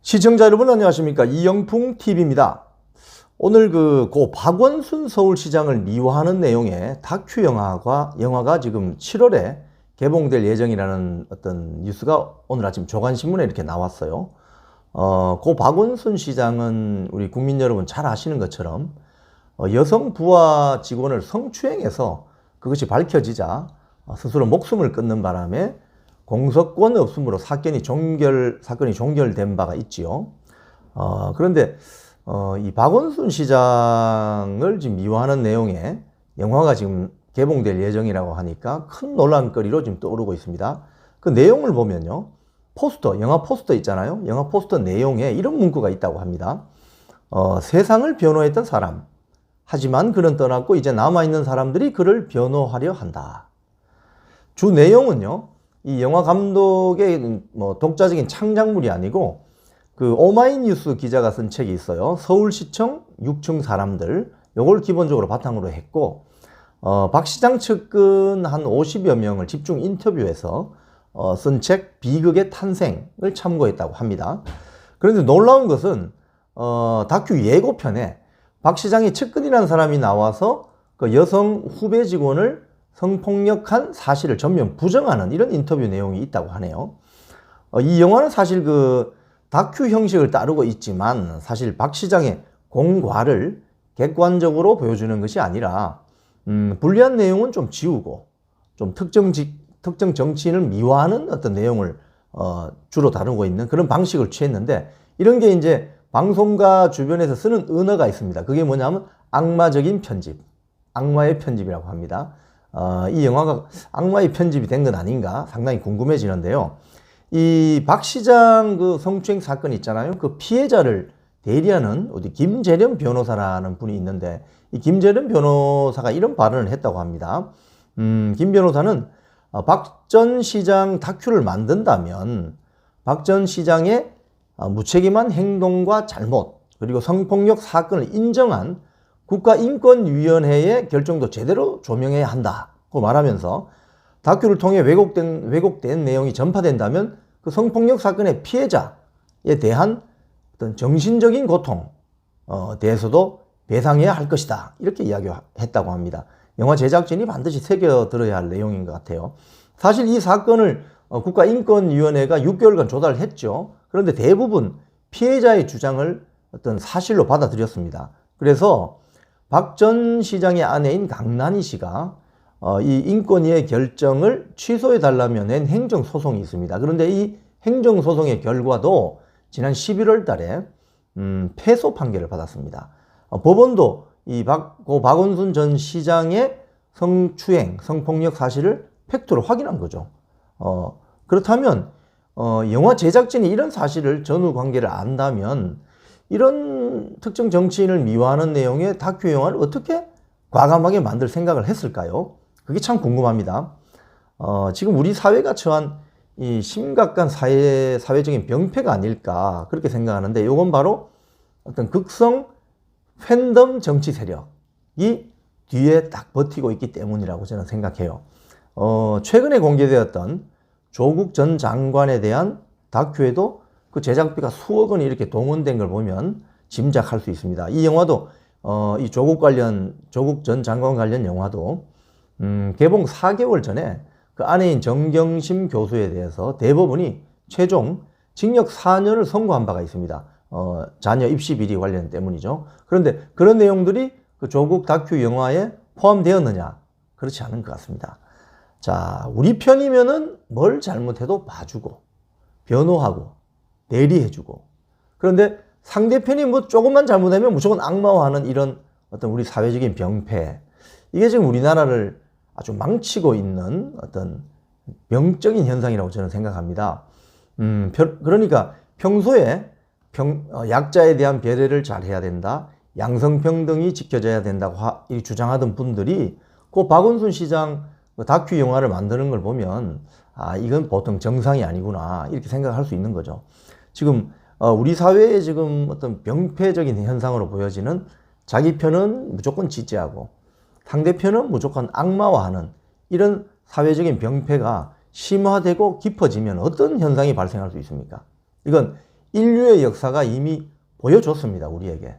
시청자 여러분 안녕하십니까. 이영풍 TV입니다. 오늘 고 박원순 서울시장을 미화하는 내용의 다큐 영화가 지금 7월에 개봉될 예정이라는 어떤 뉴스가 오늘 아침 조간신문에 이렇게 나왔어요. 고 박원순 시장은 우리 국민 여러분 잘 아시는 것처럼 여성 부하 직원을 성추행해서 그것이 밝혀지자 스스로 목숨을 끊는 바람에 공소권 없음으로 사건이 종결된 바가 있지요. 그런데 이 박원순 시장을 지금 미화하는 내용의 영화가 지금 개봉될 예정이라고 하니까 큰 논란거리로 지금 떠오르고 있습니다. 그 내용을 보면요, 영화 포스터 있잖아요. 영화 포스터 내용에 이런 문구가 있다고 합니다. 세상을 변호했던 사람, 하지만 그는 떠났고 이제 남아있는 사람들이 그를 변호하려 한다. 주 내용은요, 이 영화 감독의 독자적인 창작물이 아니고 그 오마이뉴스 기자가 쓴 책이 있어요. 서울시청 6층 사람들, 요걸 기본적으로 바탕으로 했고, 박 시장 측근 한 50여 명을 집중 인터뷰해서 쓴 책 비극의 탄생을 참고했다고 합니다. 그런데 놀라운 것은 다큐 예고편에 박 시장의 측근이라는 사람이 나와서 그 여성 후배 직원을 성폭력한 사실을 전면 부정하는 이런 인터뷰 내용이 있다고 하네요. 이 영화는 사실 그 다큐 형식을 따르고 있지만 사실 박 시장의 공과를 객관적으로 보여주는 것이 아니라 불리한 내용은 좀 지우고 좀 특정 정치인을 미화하는 어떤 내용을 주로 다루고 있는 그런 방식을 취했는데, 이런 게 이제 방송가 주변에서 쓰는 언어가 있습니다. 그게 뭐냐면 악마적인 편집, 악마의 편집이라고 합니다. 이 영화가 악마의 편집이 된 건 아닌가 상당히 궁금해지는데요. 이 박 시장 그 성추행 사건 있잖아요. 그 피해자를 대리하는 어디 김재련 변호사라는 분이 있는데, 이 김재련 변호사가 이런 발언을 했다고 합니다. 김 변호사는 박 전 시장 다큐를 만든다면 박 전 시장의 무책임한 행동과 잘못, 그리고 성폭력 사건을 인정한 국가인권위원회의 결정도 제대로 조명해야 한다고 말하면서, 다큐를 통해 왜곡된 내용이 전파된다면 그 성폭력 사건의 피해자에 대한 어떤 정신적인 고통 대해서도 배상해야 할 것이다, 이렇게 이야기했다고 합니다. 영화 제작진이 반드시 새겨들어야 할 내용인 것 같아요. 사실 이 사건을 국가인권위원회가 6개월간 조사를 했죠. 그런데 대부분 피해자의 주장을 어떤 사실로 받아들였습니다. 그래서 박 전 시장의 아내인 강란희 씨가 이 인권위의 결정을 취소해달라며 낸 행정소송이 있습니다. 그런데 이 행정소송의 결과도 지난 11월 달에 패소 판결을 받았습니다. 법원도 고 박원순 전 시장의 성추행, 성폭력 사실을 팩트로 확인한 거죠. 그렇다면 영화 제작진이 이런 사실을 전후 관계를 안다면 이런 특정 정치인을 미화하는 내용의 다큐 영화를 어떻게 과감하게 만들 생각을 했을까요? 그게 참 궁금합니다. 지금 우리 사회가 처한 이 심각한 사회적인 병폐가 아닐까 그렇게 생각하는데, 이건 바로 어떤 극성 팬덤 정치 세력이 뒤에 딱 버티고 있기 때문이라고 저는 생각해요. 최근에 공개되었던 조국 전 장관에 대한 다큐에도 그 제작비가 수억 원이 이렇게 동원된 걸 보면 짐작할 수 있습니다. 이 영화도 이 조국 전 장관 관련 영화도 개봉 4개월 전에 그 아내인 정경심 교수에 대해서 대법원이 최종 징역 4년을 선고한 바가 있습니다. 자녀 입시 비리 관련 때문이죠. 그런데 그런 내용들이 그 조국 다큐 영화에 포함되었느냐? 그렇지 않은 것 같습니다. 자, 우리 편이면은 뭘 잘못해도 봐주고 변호하고 대리해주고, 그런데 상대편이 뭐 조금만 잘못하면 무조건 악마화하는 이런 어떤 우리 사회적인 병폐, 이게 지금 우리나라를 아주 망치고 있는 어떤 병적인 현상이라고 저는 생각합니다. 그러니까 평소에 약자에 대한 배려를 잘 해야 된다, 양성평등이 지켜져야 된다고 주장하던 분들이 그 박원순 시장 다큐 영화를 만드는 걸 보면 이건 보통 정상이 아니구나 이렇게 생각할 수 있는 거죠. 지금 우리 사회에 지금 어떤 병폐적인 현상으로 보여지는 자기 편은 무조건 지지하고 상대편은 무조건 악마화하는 이런 사회적인 병폐가 심화되고 깊어지면 어떤 현상이 발생할 수 있습니까? 이건 인류의 역사가 이미 보여줬습니다. 우리에게.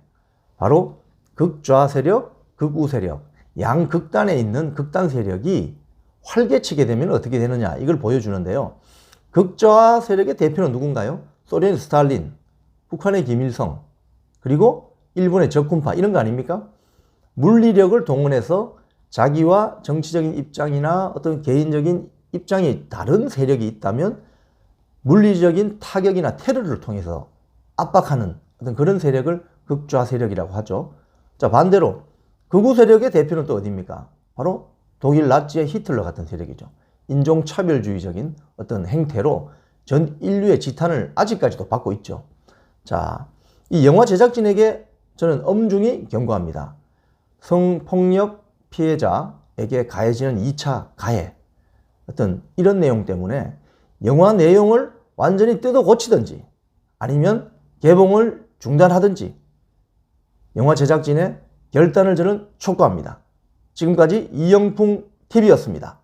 바로 극좌 세력, 극우 세력, 양극단에 있는 극단 세력이 활개치게 되면 어떻게 되느냐, 이걸 보여주는데요. 극좌 세력의 대표는 누군가요? 소련의 스탈린, 북한의 김일성, 그리고 일본의 적군파, 이런 거 아닙니까? 물리력을 동원해서 자기와 정치적인 입장이나 어떤 개인적인 입장이 다른 세력이 있다면 물리적인 타격이나 테러를 통해서 압박하는 어떤 그런 세력을 극좌 세력이라고 하죠. 자, 반대로 극우 세력의 대표는 또 어디입니까? 바로 독일 나치의 히틀러 같은 세력이죠. 인종차별주의적인 어떤 행태로 전 인류의 지탄을 아직까지도 받고 있죠. 자, 이 영화 제작진에게 저는 엄중히 경고합니다. 성폭력 피해자에게 가해지는 2차 가해, 어떤 이런 내용 때문에 영화 내용을 완전히 뜯어 고치든지 아니면 개봉을 중단하든지 영화 제작진의 결단을 저는 촉구합니다. 지금까지 이영풍 TV였습니다.